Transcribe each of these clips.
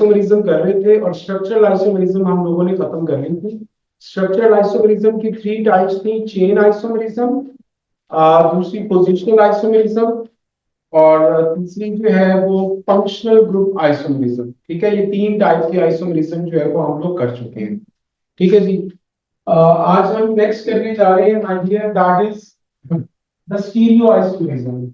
Isomerism कर रहे थे और स्ट्रक्चरल आइसोमरिज्म हम लोगों ने खत्म कर ली थी। स्ट्रक्चरल आइसोमरिज्म की 3 टाइप्स थी, चेन आइसोमरिज्म, दूसरी पोजिशनल आइसोमरिज्म, और तीसरी जो है वो फंक्शनल ग्रुप आइसोमरिज्म। ठीक है, ये 3 टाइप की आइसोमरिज्म जो है वो हम लोग कर चुके हैं। ठीक है जी। आज हम नेक्स्ट करने जा रहे हैं idea, that is the stereo isomerism.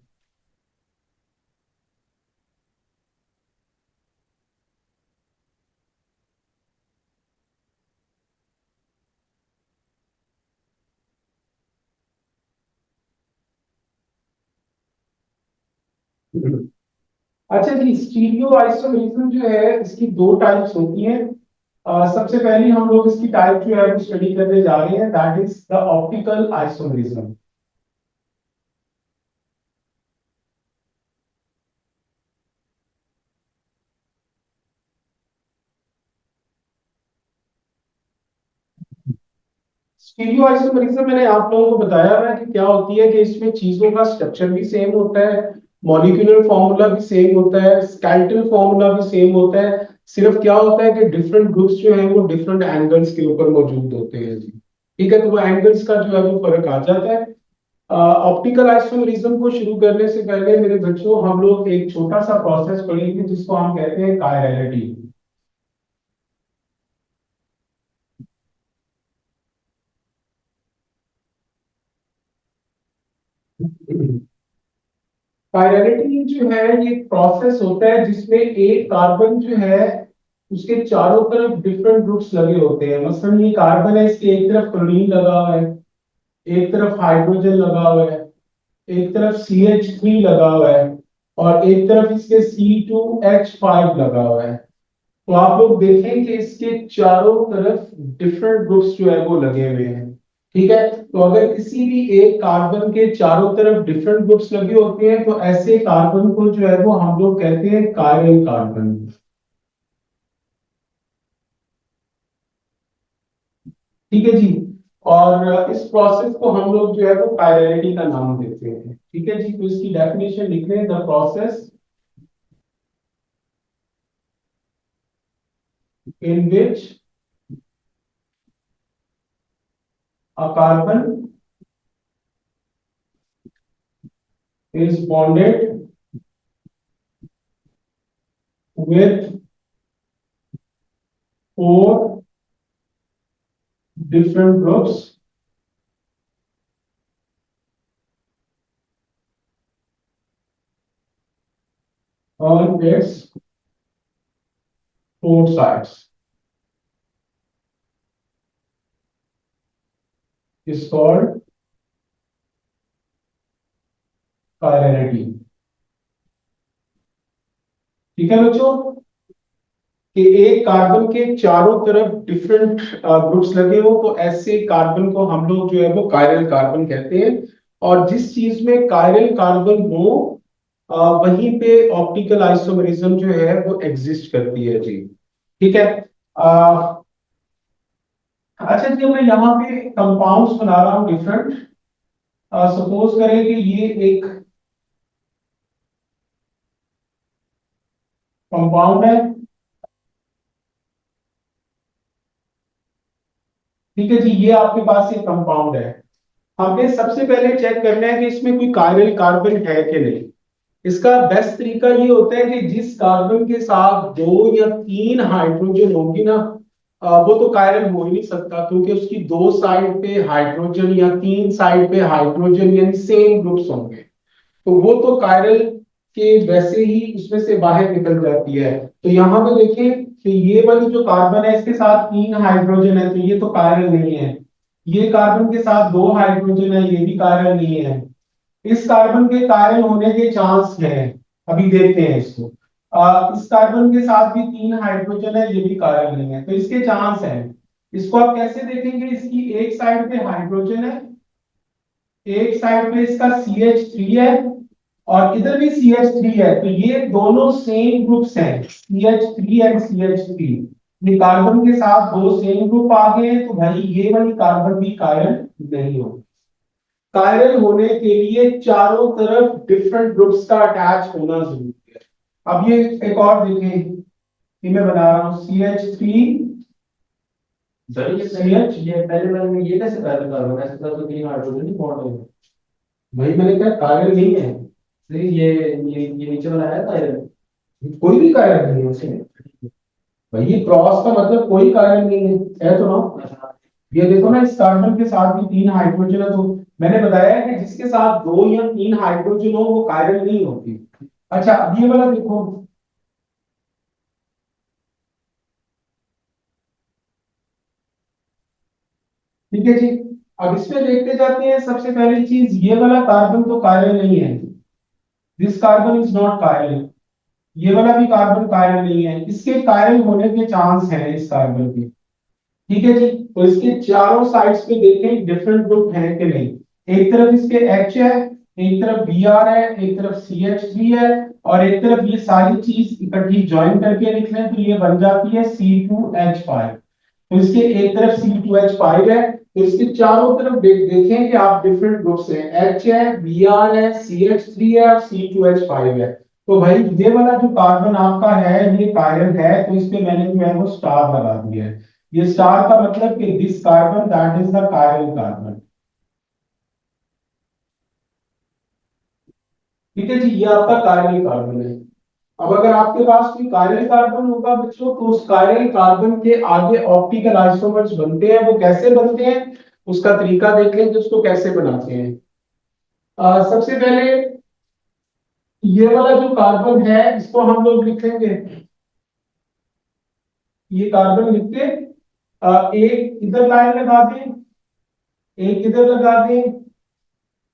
अच्छा जी, स्टीरियो आइसोमरिज्म जो है इसकी 2 टाइप्स होती हैं। सबसे पहली हम लोग इसकी टाइप जो है वो स्टडी करने जा रहे हैं, that is the optical isomerism. Stereo isomerism मैंने आप लोगों को बताया है कि क्या होती है, कि इसमें चीजों का स्ट्रक्चर भी सेम होता है, मॉलिक्यूलर फॉर्मूला भी सेम होता है, स्केलेटल फॉर्मूला भी सेम होता है। सिर्फ क्या होता है कि डिफरेंट ग्रुप्स जो है वो डिफरेंट एंगल्स के ऊपर मौजूद होते हैं जी। ठीक है, तो वो एंगल्स का जो है वो फर्क आ जाता है। ऑप्टिकल आइसोमरिज्म को शुरू करने से पहले मेरे बच्चों हम लोग एक छोटा सा प्रोसेस पढ़ेंगे जिसको हम कहते हैं कायरलिटी। कायरलिटी जो है ये प्रोसेस होता है जिसमें एक कार्बन जो है उसके चारों तरफ डिफरेंट ग्रुप्स लगे होते हैं। मसलन ये कार्बन है, इसके एक तरफ क्लोरीन लगा हुआ है, एक तरफ हाइड्रोजन लगा हुआ है, एक तरफ CH3 लगा हुआ है, और एक तरफ इसके C2H5 लगा हुआ है। तो आप लोग देखें कि इसके चारों तरफ डिफरेंट ग्रुप्स जो है वो लगे हुए हैं। ठीक है, तो अगर किसी भी एक कार्बन के चारों तरफ डिफरेंट ग्रुप्स लगे होते हैं तो ऐसे कार्बन को जो है वो हम लोग कहते हैं कायरल कार्बन। ठीक है जी। और इस प्रोसेस को हम लोग जो है वो कायरलिटी का नाम देते हैं। ठीक है जी, तो इसकी डेफिनेशन लिख लें, the process in which a carbon is bonded with 4 different groups on its 4 sides is called chirality। ठीक है बच्चों, कि एक कार्बन के चारों तरफ डिफरेंट ग्रुप्स लगे हो तो ऐसे कार्बन को हम लोग जो है वो कायरल कार्बन कहते हैं। और जिस चीज में कायरल कार्बन हो वहीं पे ऑप्टिकल आइसोमरिज्म जो है वो एग्जिस्ट करती है जी। ठीक है। अच्छा जी, मैं यहाँ पे कंपाउंड्स बना रहा हूँ डिफरेंट। सपोज करें कि ये एक कंपाउंड है। ठीक है जी, ये आपके पास एक कंपाउंड है। हमने सबसे पहले चेक करना है कि इसमें कोई कायरल कार्बन है कि नहीं। इसका बेस्ट तरीका ये होता है कि जिस कार्बन के साथ 2 या 3 हाइड्रोजन होंगी ना, वो तो कायरल हो ही नहीं सकता, क्योंकि उसकी 2 साइड पे हाइड्रोजन या 3 साइड पे हाइड्रोजन यानी सेम ग्रुप्स होंगे। तो वो तो कायरल के वैसे ही उसमें से बाहर निकल जाती है। तो यहाँ पे देखें कि ये वाली जो कार्बन है इसके साथ 3 हाइड्रोजन है, तो ये तो कायरल नहीं है। ये कार्बन के साथ 2 हाइड्रोजन है, ये भी कायरल नहीं है। इस कार्बन के कायरल होने के चांस है, अभी देखते हैं इसको। इस कार्बन के साथ भी 3 हाइड्रोजन है, ये भी कायरल नहीं है, तो इसके चांस है। इसको आप कैसे देखेंगे, इसकी एक साइड पे हाइड्रोजन है, एक साइड पे इसका CH3 है, और इधर भी CH3 है, तो ये दोनों सेम ग्रुप्स हैं, CH3 एंड CH3। ये कार्बन के साथ 2 सेम ग्रुप आ गए हैं, तो भाई ये वाली कार्बन भी कायरल नहीं होगी। कायरल होने के लिए चारों तरफ डिफरेंट ग्रुप्स का अटैच होना जरूरी है। अब ये एक और देखें ये मैं बना रहा हूँ CH3 सर ये पहले मैंने ये कैसे कार्बन कार्बन ऐसे तो तीन हाइड्रोजन नहीं बॉन्ड है। भाई मैंने कहा कायल नहीं है, नहीं ये नीचे वाला है कार्बन। कोई भी कायल नहीं है उसमें। भाई ये क्रॉस का मतलब कोई कायल नहीं है तो ना। अच्छा। ये देखो ना, इस कार्बन के साथ भी 3 हाइड्रोजन है, तो मैंने बताया है कि जिसके साथ 2 या 3 हाइड्रोजन हो वो कायल नहीं होती। अच्छा अब ये वाला देखो, ठीक है जी। अब इसमें देखते जाते हैं, सबसे पहली चीज ये वाला कार्बन तो कायल नहीं है, दिस कार्बन इज नॉट कायल। ये वाला भी कार्बन कायल नहीं है, इसके कायल होने के चांस हैं इस कार्बन के। ठीक है जी। तो इसके चारों साइड्स पे देखें डिफरेंट ग्रुप है कि नहीं। एक तरफ इसके H है, एक तरफ Br है, एक तरफ CH3 है, और एक तरफ ये सारी चीज इकट्ठी ज्वाइन करके लिख लें तो ये बन जाती है C2H5। तो इसके एक तरफ C2H5 है, तो इसके चारों तरफ देखें कि आप डिफरेंट ग्रुप्स हैं, H है, Br है, CH3 है और C2H5 है। तो भाई ये वाला जो कार्बन आपका है ये कायरन है, तो इस पे मैंने जो है वो स्टार लगा दिया है। ये स्टार का मतलब कि this carbon that is the chiral carbon. ठीक है जी, ये आपका कायरल कार्बन है। अब अगर आपके पास कोई कायरल कार्बन होगा बच्चों, तो उस कायरल कार्बन के आगे ऑप्टिकल आइसोमर्स बनते हैं। वो कैसे बनते हैं उसका तरीका देख लें कि उसको कैसे बनाते हैं। सबसे पहले ये वाला जो कार्बन है इसको हम लोग लिखेंगे, ये कार्बन लिख के एक इधर लाइन लगा दें, एक इधर लगा दें,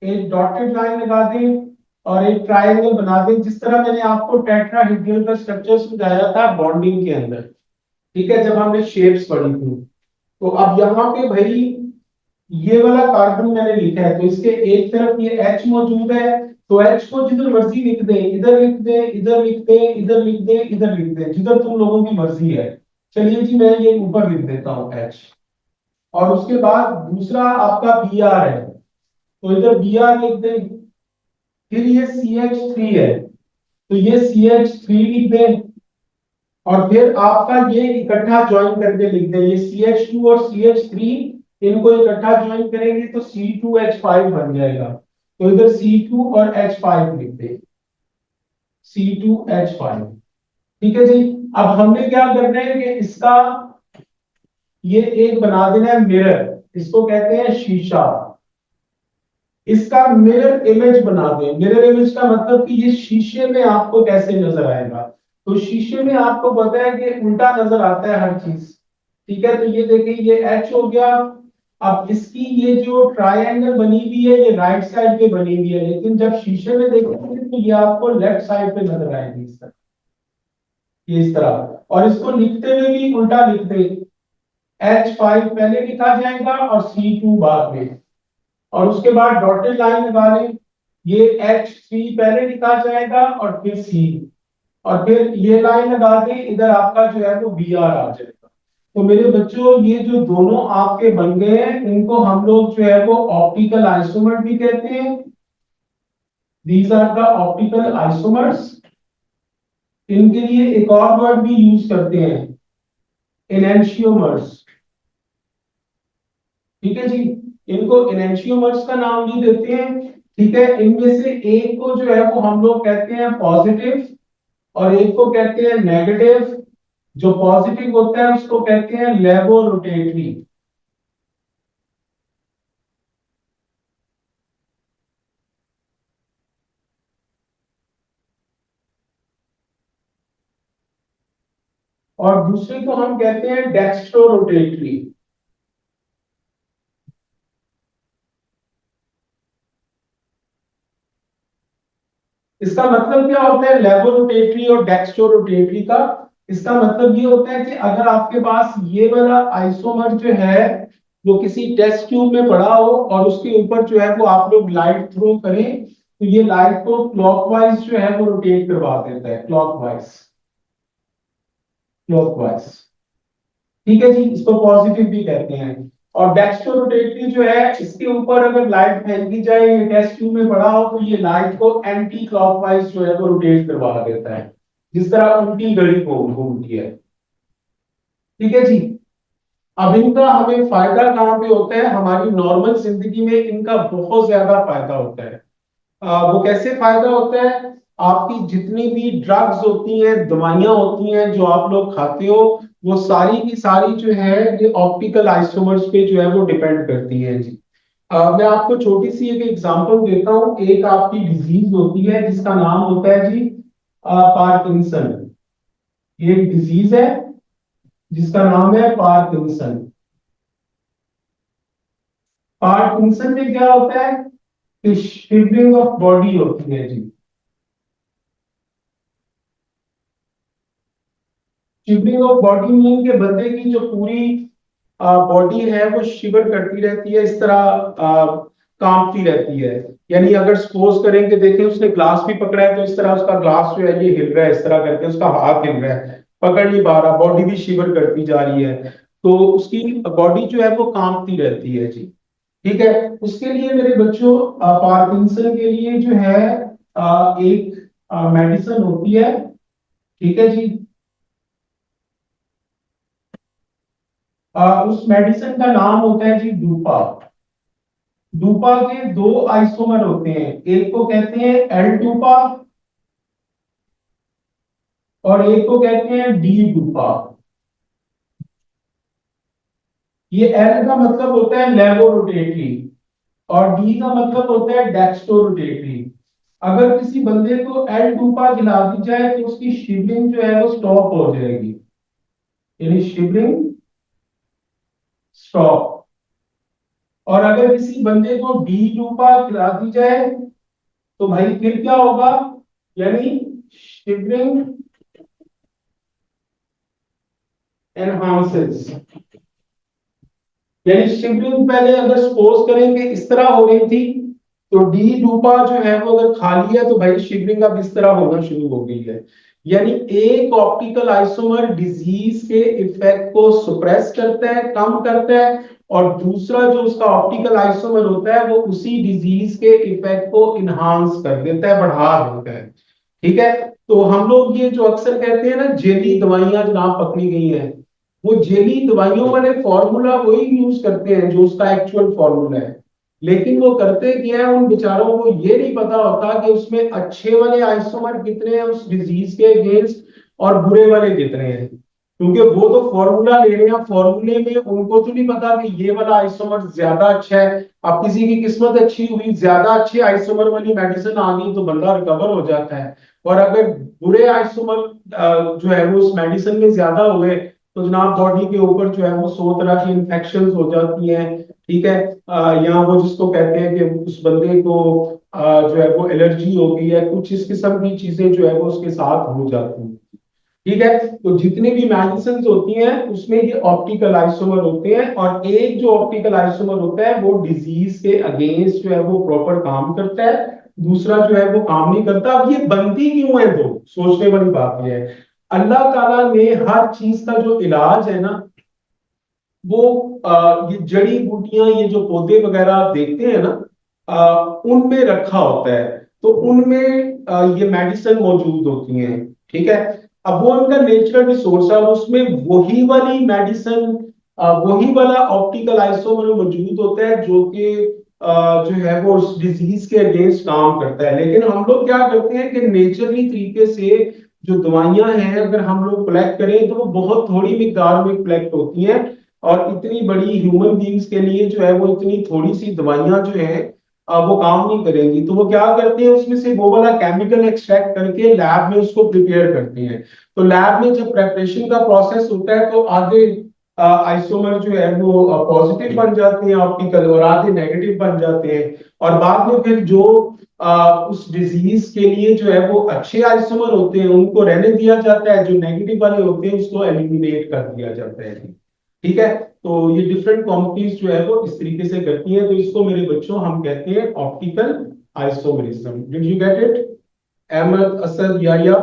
एक डॉटेड लाइन लगा दें, और एक ट्रायंगल बना दें, जिस तरह मैंने आपको टेट्राहेड्रल का स्ट्रक्चर समझाया था बॉन्डिंग के अंदर। ठीक है, जब हमने शेप्स पढ़ी थी। तो अब यहाँ पे भाई ये वाला कार्बन मैंने लिखा है, तो इसके एक तरफ ये H मौजूद है, तो H को जिधर मर्जी लिख दे, इधर लिख दे, इधर लिख दे, इधर लिख दे, इधर लिख दे, जिधर तुम लोगों की मर्जी है। चलिए जी, मैं ये ऊपर लिख देता हूँ H। और उसके बाद दूसरा आपका Br है, तो इधर Br लिख दे। फिर ये CH3 है, तो ये CH3 लिख दे। और फिर आपका ये इकट्ठा ज्वाइन करके लिख दे, ये CH2 और CH3, इनको इकट्ठा ज्वाइन करेंगे तो C2H5 बन जाएगा। तो इधर C2 और H5 लिख दे, C2H5। ठीक है जी। अब हमने क्या करना है कि इसका ये एक बना देना है मिरर, इसको कहते हैं शीशा। इसका मिरर इमेज बना दे। मिरर इमेज का मतलब कि ये शीशे में आपको कैसे नजर आएगा। तो शीशे में आपको पता है कि उल्टा नजर आता है हर चीज। ठीक है, तो ये देखिए ये H हो गया। अब इसकी ये जो ट्रायंगल बनी हुई है ये राइट साइड पे बनी हुई है, लेकिन जब शीशे में देखेंगे तो ये आपको लेफ्ट साइड पे नजर आएगी इस तरह, ये इस तरह। और इसको लिखते हुए भी उल्टा लिख दे, H5 पहले लिखा जाएगा और C2 बाद में। और उसके बाद डॉटेड लाइन लगा लें, ये H3 पहले लिखा जाएगा और फिर C, और फिर ये लाइन लगा दें, इधर आपका जो है वो Br आ जाएगा। तो मेरे बच्चों ये जो दोनों आपके बन गए हैं इनको हम लोग जो है वो ऑप्टिकल आइसोमर भी कहते हैं। These are the optical isomers. इनके लिए एक और वर्ड भी यूज करते हैं, एनेंशियोमर्स। ठीक है जी, इनको एनेंशियोमर्स का नाम भी देते हैं। ठीक है, इनमें से एक को जो है वो हम लोग कहते हैं पॉजिटिव और एक को कहते हैं नेगेटिव। जो पॉजिटिव होता है उसको कहते हैं लेबोरोटेटरी। और दूसरे को हम कहते हैं डेक्स्ट्रोरोटेटरी। इसका मतलब क्या होता है लेबोरोटेटरी और डेक्स्ट्रोरोटेटरी का। इसका मतलब ये होता है कि अगर आपके पास ये वाला आइसोमर जो है जो किसी टेस्ट ट्यूब में पड़ा हो और उसके ऊपर जो है वो आप लोग लाइट थ्रो करें, तो ये लाइट को क्लॉकवाइज जो है वो रोटेट करवा देता है, क्लॉकवाइज, क्लॉकवाइज। ठीक है जी, इसको पॉजिटिव भी कहते हैं। और डेक्स्ट्रोरोटेटरी जो है इसके ऊपर अगर लाइट फेंकी जाए, ये टेस्ट ट्यूब में पड़ा हो, तो ये लाइट को एंटी क्लॉकवाइज जो है वो रोटेट करवा देता है, जिस तरह उल्टी घड़ी को घूमती है। ठीक है जी। अब इनका हमें फायदा कहाँ पे होता है, हमारी नॉर्मल जिंदगी में इनका बहुत ज्यादा फायदा होता है। वो कैसे फायदा होता है, आपकी जितनी भी ड्रग्स होती हैं, दवाइयां होती हैं जो आप लोग खाते हो, वो सारी की सारी जो है ये ऑप्टिकल आइसोमर्स पे जो है वो डिपेंड करती हैं जी। मैं आपको छोटी सी एक एग्जांपल देता हूँ। एक आपकी डिजीज होती है जिसका नाम होता है जी पार्किंसन। ये एक डिजीज है जिसका नाम है पार्किंसन। पार्किंसन में क्या होता है, शिवरिंग ऑफ बॉडी होती है जी। शिवरिंग ऑफ बॉडी मीन के बंदे की जो पूरी बॉडी है वो शिवर करती रहती है, इस तरह कांपती रहती है। यानी अगर सपोज करें कि देखें उसने ग्लास भी पकड़ा है तो इस तरह उसका ग्लास जो है ये हिल रहा है, इस तरह करके उसका हाथ हिल रहा है, पकड़ नहीं पा रहा, बॉडी भी शिवर करती जा रही है, तो उसकी बॉडी जो है वो कांपती रहती है जी। ठीक है। उसके लिए मेरे बच्चों पार्किंसन के लिए जो है एक मेडिसिन होती है। ठीक है जी। उस मेडिसिन का नाम होता है जी डूपा। डूपा के दो आइसोमर होते हैं, एक को कहते हैं एल डूपा और एक को कहते हैं डी डूपा। ये एल का मतलब होता है लेवोरोटेटरी और डी का मतलब होता है डेक्स्टोरोटेटरी। अगर किसी बंदे को एल डूपा खिला दी जाए तो उसकी शिवरिंग जो है वो स्टॉप हो जाएगी, यानी शिवरिंग स्टॉप। और अगर किसी बंदे को डी डूपा खिला दी जाए तो भाई फिर क्या होगा, यानी शिवरिंग एनहांसेस। यानी शिवलिंग पहले अगर सपोज करेंगे इस तरह हो रही थी, तो डी डूपा जो है वो अगर खा लिया तो भाई शिवलिंग अब इस तरह होना शुरू हो गई है। यानी एक ऑप्टिकल आइसोमर डिजीज के इफेक्ट को सुप्रेस करता है, कम करता है, और दूसरा जो उसका ऑप्टिकल आइसोमर होता है वो उसी डिजीज के इफेक्ट को इनहांस कर देता है, बढ़ा देता है। ठीक है। तो हम लोग ये जो अक्सर कहते हैं ना जेली दवाइयां जनाब पकड़ी गई हैं, वो जेली दवाइयों वाले फॉर्मूला वही यूज करते हैं जो उसका एक्चुअल फॉर्मूला है। लेकिन वो करते क्या है, उन बेचारों को ये नहीं पता होता कि उसमें अच्छे वाले आइसोमर कितने हैं उस डिजीज के अगेंस्ट और बुरे वाले कितने हैं, क्योंकि वो तो फॉर्मूला ले रहे हैं, फॉर्मूले में उनको तो नहीं पता कि ये वाला आइसोमर ज्यादा अच्छा है। अब किसी की किस्मत अच्छी हुई, ज्यादा अच्छी आइसोमर वाली मेडिसिन आ गई तो बंदा रिकवर हो जाता है। और अगर बुरे आइसोमर जो है वो उस मेडिसिन में ज्यादा हुए तो जनाब बॉडी के ऊपर जो है वो 100 तरह की इन्फेक्शन हो जाती हैं। ठीक है। या वो जिसको कहते हैं कि उस बंदे को जो है वो एलर्जी हो गई है, कुछ इस किस्म की चीजें जो है वो उसके साथ हो जाती हैं। ठीक है। तो जितनी भी मेडिसिन होती हैं उसमें ये ऑप्टिकल आइसोमर होते हैं, और एक जो ऑप्टिकल आइसोमर होता है वो डिजीज के अगेंस्ट जो है वो प्रॉपर काम करता है, दूसरा जो है वो काम नहीं करता। अब ये बनती क्यों है, तो सोचने वाली बात ये है, अल्लाह ताला ने हर चीज का जो इलाज है ना वो ये जड़ी बूटियां, ये जो पौधे वगैरह आप देखते हैं ना उनमें रखा होता है, तो उनमें ये मेडिसिन मौजूद होती हैं। ठीक है। अब वो उनका नेचुरल रिसोर्स है, उसमें वही वाली मेडिसिन, वही वाला ऑप्टिकल आइसोमर मौजूद होता है जो कि जो है वो उस डिजीज के अगेंस्ट काम करता है। लेकिन हम लोग क्या करते हैं कि नेचुरली तरीके से जो दवाइयां हैं अगर हम लोग कलेक्ट करें तो वो बहुत थोड़ी मिकदार में कलेक्ट होती हैं, और इतनी बड़ी ह्यूमन बींग्स के लिए जो है वो इतनी थोड़ी सी दवाइयां जो है वो काम नहीं करेंगी। तो वो क्या करते हैं, उसमें से वो वाला केमिकल एक्सट्रैक्ट करके लैब में उसको प्रिपेयर करते हैं। तो लैब में जब प्रेपरेशन का प्रोसेस होता है तो आधे आइसोमर जो है वो पॉजिटिव बन जाते हैं ऑप्टिकल, और आधे नेगेटिव बन जाते हैं। और बाद में फिर जो उस डिजीज के लिए जो है वो अच्छे आइसोमर होते हैं उनको रहने दिया जाता है, जो नेगेटिव वाले होते हैं उसको एलिमिनेट कर दिया जाता है। ठीक है। तो ये डिफरेंट कंपनीज जो है वो इस तरीके से करती हैं, तो इसको मेरे बच्चों हम कहते हैं optical isomerism. Did you get it Ahmad, Asad, yeah?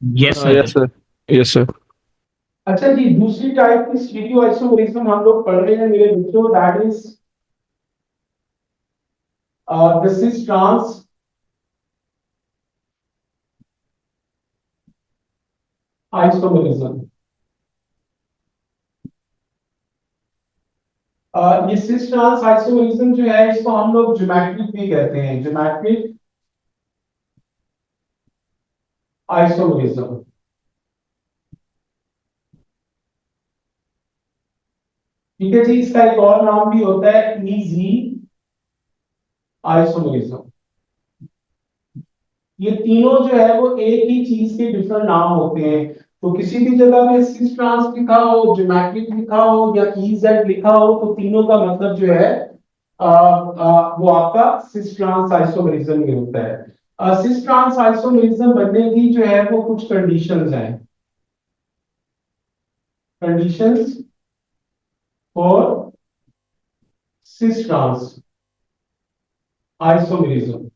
Yes sir. Yes sir. Yes sir. अच्छा जी, दूसरी टाइप की स्टीरियो आइसोमरिज्म हम लोग पढ़ रहे हैं मेरे बच्चों, that is this is trans isomerism. ये सिस ट्रांस आइसोमरिज्म जो है इसको हम लोग ज्योमेट्रिक भी कहते हैं, ज्योमेट्रिक आइसोमरिज्म। ठीक है जी, इसका एक और नाम भी होता है इजी आइसोमरिज्म। ये तीनों जो है वो एक ही चीज के डिफरेंट नाम होते हैं। तो किसी भी जगह में सिस ट्रांस लिखा हो, ज्योमेट्रिक लिखा हो या ईजेड लिखा हो तो तीनों का मतलब जो है वो आपका सिस ट्रांस आइसोमरिज्म ही होता है। सिस ट्रांस आइसोमरिज्म बनने की जो है वो कुछ कंडीशंस हैं, conditions for cis trans isomerism.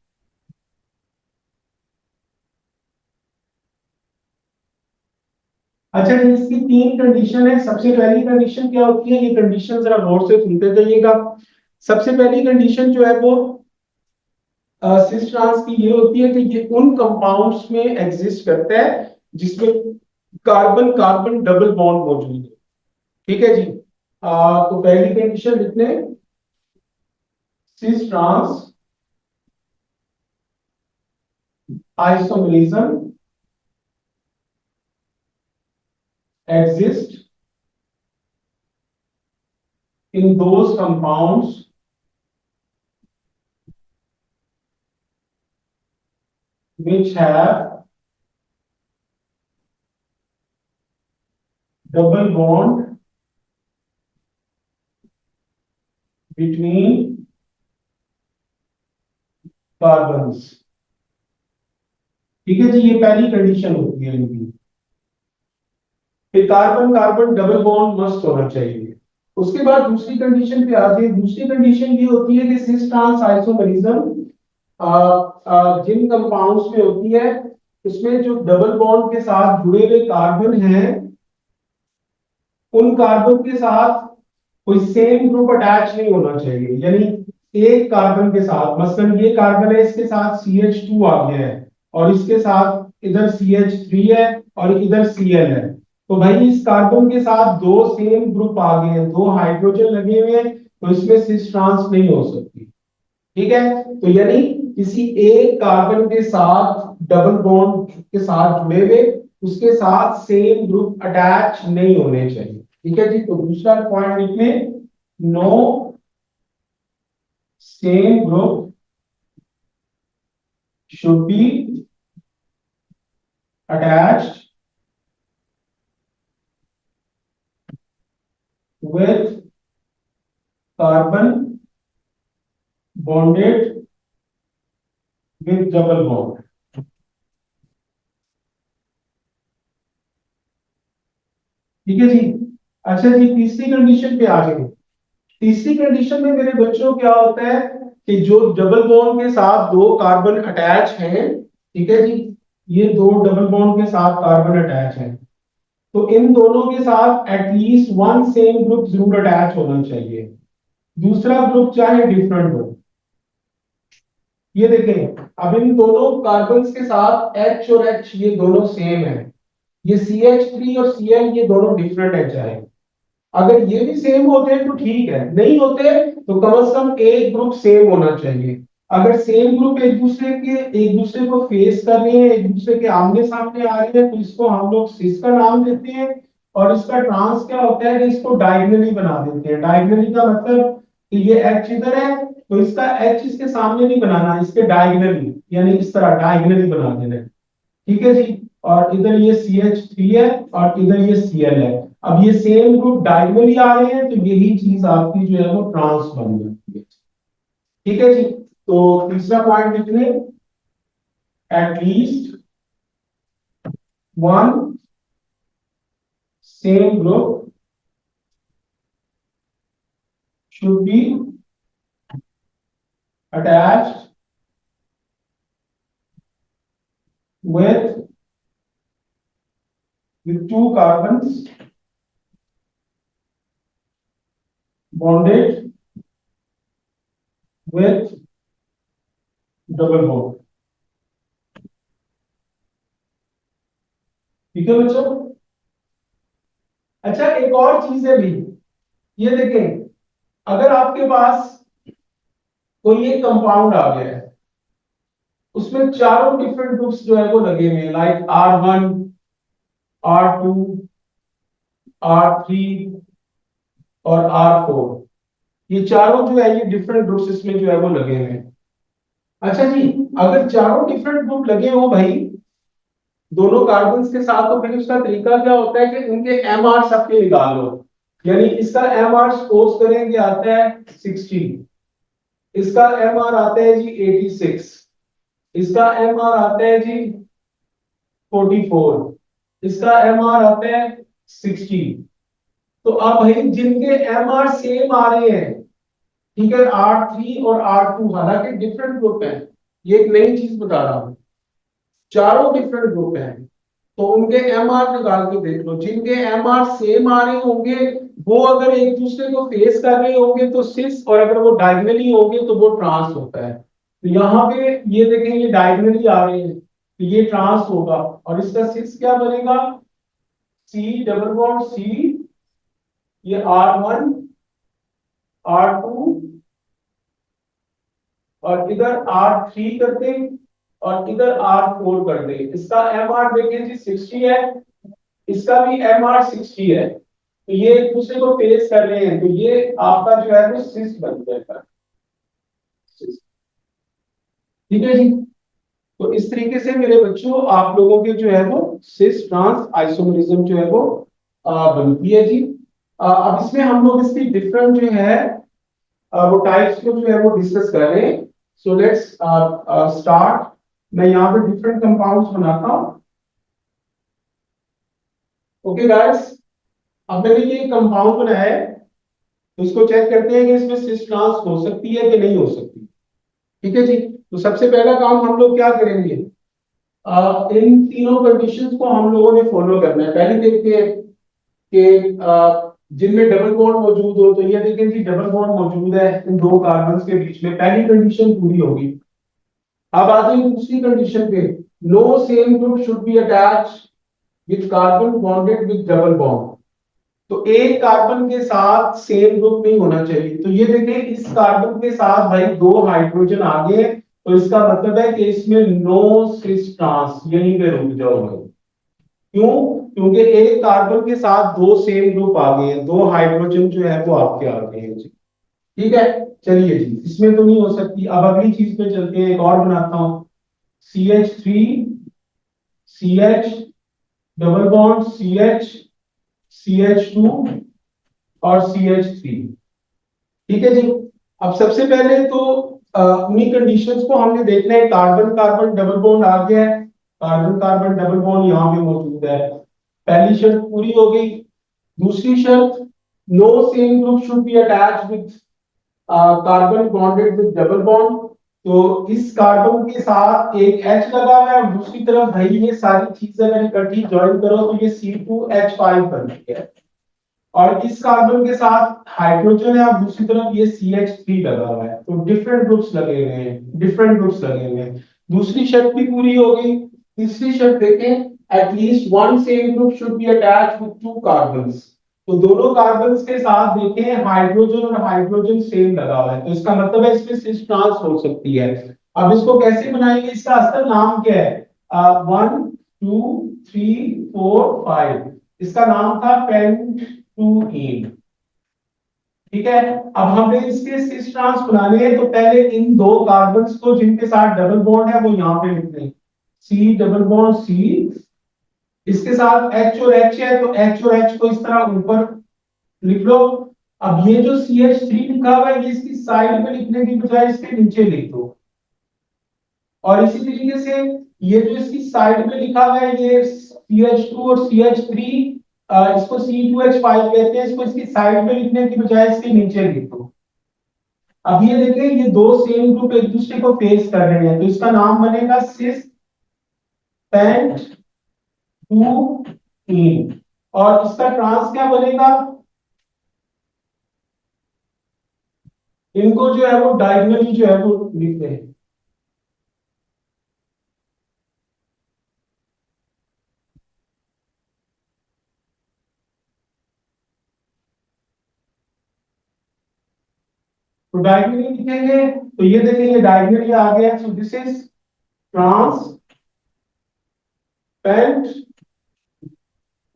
अच्छा, इसकी तीन कंडीशन है। सबसे पहली कंडीशन क्या होती है, ये कंडीशन जरा गौर से सुनते जाइएगा। सबसे पहली कंडीशन जो है वो सिस ट्रांस की ये होती है कि ये उन कंपाउंड्स में एग्जिस्ट करता है जिसमें कार्बन कार्बन डबल बॉन्ड मौजूद है। ठीक है जी। तो पहली कंडीशन लिख लें, cis trans isomerism exist in those compounds which have double bond between carbons। ठीक है जी, ये पहली कंडीशन होती है इनकी, कि carbon carbon double bond must होना चाहिए। उसके बाद दूसरी कंडीशन पे आते हैं। दूसरी कंडीशन ये होती है कि सिस ट्रांस आइसोमरिज्म जिन कंपाउंड्स में होती है उसमें जो डबल बॉन्ड के साथ जुड़े हुए कार्बन हैं उन कार्बन के साथ कोई सेम ग्रुप अटैच नहीं होना चाहिए। यानी एक कार्बन के साथ, मसलन ये कार्बन है इसके साथ CH2 आ गया है और इसके साथ इधर CH3 है और इधर Cl है, तो भाई इस कार्बन के साथ दो सेम ग्रुप आ गए हैं, दो हाइड्रोजन लगे हुए हैं, तो इसमें सिस ट्रांस नहीं हो सकती। ठीक है, तो यानी किसी एक कार्बन के साथ डबल बॉन्ड के साथ जुड़े हुए उसके साथ सेम ग्रुप अटैच नहीं होने चाहिए। ठीक है जी, तो दूसरा पॉइंट लिख लें, no same group should be attached with carbon bonded with double bond। ठीक है जी। अच्छा जी, तीसरी कंडीशन पे आ गए। तीसरी कंडीशन में मेरे बच्चों क्या होता है कि जो डबल बॉन्ड के साथ दो कार्बन अटैच हैं, ठीक है जी, ये दो डबल बॉन्ड के साथ कार्बन अटैच हैं, तो इन दोनों के साथ एटलीस्ट वन सेम ग्रुप जरूर अटैच होना चाहिए, दूसरा ग्रुप चाहे डिफरेंट हो। ये देखें, अब इन दोनों कार्बन के साथ H और H ये दोनों सेम है, ये CH3 और Cl ये दोनों डिफरेंट है चाहे, अगर ये भी सेम होते हैं तो ठीक है, नहीं होते तो कम से कम एक ग्रुप सेम होना चाहिए। अगर सेम ग्रुप एक दूसरे को फेस कर रहे हैं, एक दूसरे के आमने सामने आ रहे हैं, तो इसको हम लोग सिस का नाम देते हैं। और इसका ट्रांस क्या होता है कि इसको डायगनली बना देते हैं। डायगनली का मतलब कि ये H इधर है तो इसका H इसके सामने नहीं बनाना, इसके डायगनली यानी इस तरह डायगनली बना देना है। ठीक है जी, और इधर ये CH3 है और इधर ये Cl है। अब ये सेम ग्रुप डायगोनली आ रहे हैं तो यही चीज आपकी जो है वो ट्रांस बन जाती है। ठीक है जी, तो तीसरा पॉइंट लिख लें, at least one same group should be attached with two carbons bonded with double bond। ठीक है बच्चों। अच्छा, एक और चीज है भी, ये देखें, अगर आपके पास कोई एक कंपाउंड आ गया है, उसमें चारों डिफरेंट ग्रुप्स जो है वो लगे हुए हैं, लाइक R1, R2, R3 और R4। ये चारों जो है ये डिफरेंट ग्रुप्स इसमें जो है वो लगे हुए हैं। अच्छा जी, अगर चारों डिफरेंट ग्रुप लगे हो भाई दोनों कार्बन के साथ, तो फिर उसका तरीका क्या होता है कि उनके एम आर सबके निकाल लो। यानी इसका एम आर सपोज करेंगे आता है 60, इसका एम आर आता है जी 86, इसका एम आर आता है जी 44, इसका एम आर आता है 60। तो अब भाई जिनके एम आर सेम आ रहे हैं, ठीक है, R3 और R2 हालांकि डिफरेंट ग्रुप है, ये एक नई चीज बता रहा हूं, चारों डिफरेंट ग्रुप हैं, तो उनके एमआर निकाल के देख लो। जिनके एमआर सेम आ रहे होंगे वो अगर एक दूसरे को फेस कर रहे होंगे तो सिस, और अगर वो डायगनली होंगे तो वो ट्रांस होता है। तो यहाँ पे ये देखें ये डायगनली आ रहे हैं तो ये ट्रांस होगा, और इसका सिस क्या बनेगा, सी डबल बॉन्ड सी, ये R1 R2 और इधर R3 कर दे और इधर R4 कर दे। इसका एमआर देखें जी 60 है, इसका भी एमआर 60 है, तो ये एक दूसरे को फेस कर रहे हैं, तो ये आपका जो है वो सिस बन जाएगा। ठीक है जी। तो इस तरीके से मेरे बच्चों आप लोगों के जो है वो सिस ट्रांस आइसोमरिज्म जो है वो बनती है जी। अब इसमें हम लोग इसकी डिफरेंट जो है वो टाइप्स को जो है वो डिस्कस कर रहे हैं। So let's start. मैं यहाँ पे डिफरेंट कंपाउंड्स बनाता हूँ। ओके गाइस, अब मैंने ये कंपाउंड बनाया है, तो इसको चेक करते हैं कि इसमें सिस ट्रांस हो सकती है कि नहीं हो सकती। ठीक है जी। तो सबसे पहला काम हम लोग क्या करेंगे, इन तीनों कंडीशंस को हम लोगों ने फॉलो करना है। पहले देखते हैं कि जिनमें डबल बॉन्ड मौजूद हो, तो ये देखें जी डबल बॉन्ड मौजूद है इन दो कार्बन के बीच में, पहली कंडीशन पूरी होगी। अब आते हैं दूसरी कंडीशन पे, no same group should be attach with carbon bonded with double bond. तो एक कार्बन के साथ सेम ग्रुप नहीं होना चाहिए। तो ये देखिए इस कार्बन के साथ भाई दो हाइड्रोजन आ गए, तो इसका मतलब है कि इसमें नो सिस ट्रांस, यहीं पे रुक जाओ भाई। क्यों? क्योंकि एक कार्बन के साथ दो सेम ग्रुप आ गए हैं, दो हाइड्रोजन जो है वो आपके आ गए हैं जी। ठीक है, चलिए जी, इसमें तो नहीं हो सकती। अब अगली चीज पे चलते हैं, एक और बनाता हूं, CH3 CH double bond CH CH2 और CH3। ठीक है जी। अब सबसे पहले तो उन्हीं कंडीशंस को हमने देखना है। कार्बन कार्बन डबल बॉन्ड आ गया है, कार्बन कार्बन डबल बॉन्ड यहाँ पे मौजूद है, पहली शर्त पूरी हो गई। दूसरी शर्त, no same group should be attached with carbon bonded with double bond. तो इस कार्बन के साथ एक H लगा हुआ है और दूसरी तरफ भाई ये सारी चीजें अगर इकट्ठी ज्वाइन करो तो ये C2H5 बनती है, और इस कार्बन के साथ हाइड्रोजन है और दूसरी तरफ ये CH3 लगा हुआ है, तो डिफरेंट ग्रुप्स लगे हुए हैं, डिफरेंट ग्रुप्स लगे हुए हैं। दूसरी शर्त भी पूरी हो गई। तीसरी शर्त देखें, at least one same group should be attached with two carbons. तो दोनों कार्बन्स के साथ देखें हाइड्रोजन और हाइड्रोजन सेम लगा हुआ है, तो इसका मतलब है इसमें सिस ट्रांस हो सकती है। अब इसको कैसे बनाएंगे, इसका असल नाम क्या है, 1 2 3 4 5, इसका नाम था पेंट टू इन। ठीक है, अब हमें इसके सिस ट्रांस बनाने हैं, तो पहले इन दो कार्बन्स को जिनके साथ डबल बॉन्ड है वो यहाँ पे लिख दें, C डबल बॉन्ड C, इसके साथ H और H है तो H और H को इस तरह ऊपर लिख लो। अब ये जो CH3 लिखा हुआ है ये इसकी साइड में लिखने की बजाय इसके नीचे लिख दो, और इसी तरीके से ये जो इसकी साइड में लिखा हुआ है ये CH2 और CH3, इसको C2H5 कहते हैं, इसको इसकी साइड में लिखने की बजाय इसके नीचे लिख दो। अब ये देखें ये दो सेम ग्रुप एक दूसरे को फेस कर रहे हैं, तो इसका नाम बनेगा सिस पेंट टू इन, और इसका ट्रांस क्या बनेगा, इनको जो है वो डायगोनली जो है वो लिखते हैं। तो डायगोनली लिखेंगे तो ये देखिए ये डायगोनली आ गया, so this is transparent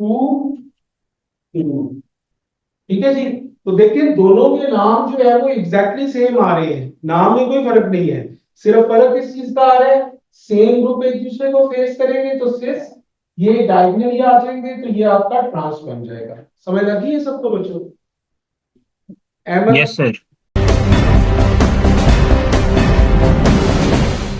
to, ठीक है जी। तो देखिए दोनों के नाम जो है वो एग्जैक्टली सेम आ रहे हैं, नाम में कोई फर्क नहीं है, सिर्फ फर्क इस चीज का आ रहा है, सेम ग्रुप एक दूसरे को फेस करेंगे तो सिर्फ ये डायगोनली आ जाएंगे, तो ये आपका ट्रांस बन जाएगा। समझ लगी है सबको बच्चों? Ahmad Yes, sir.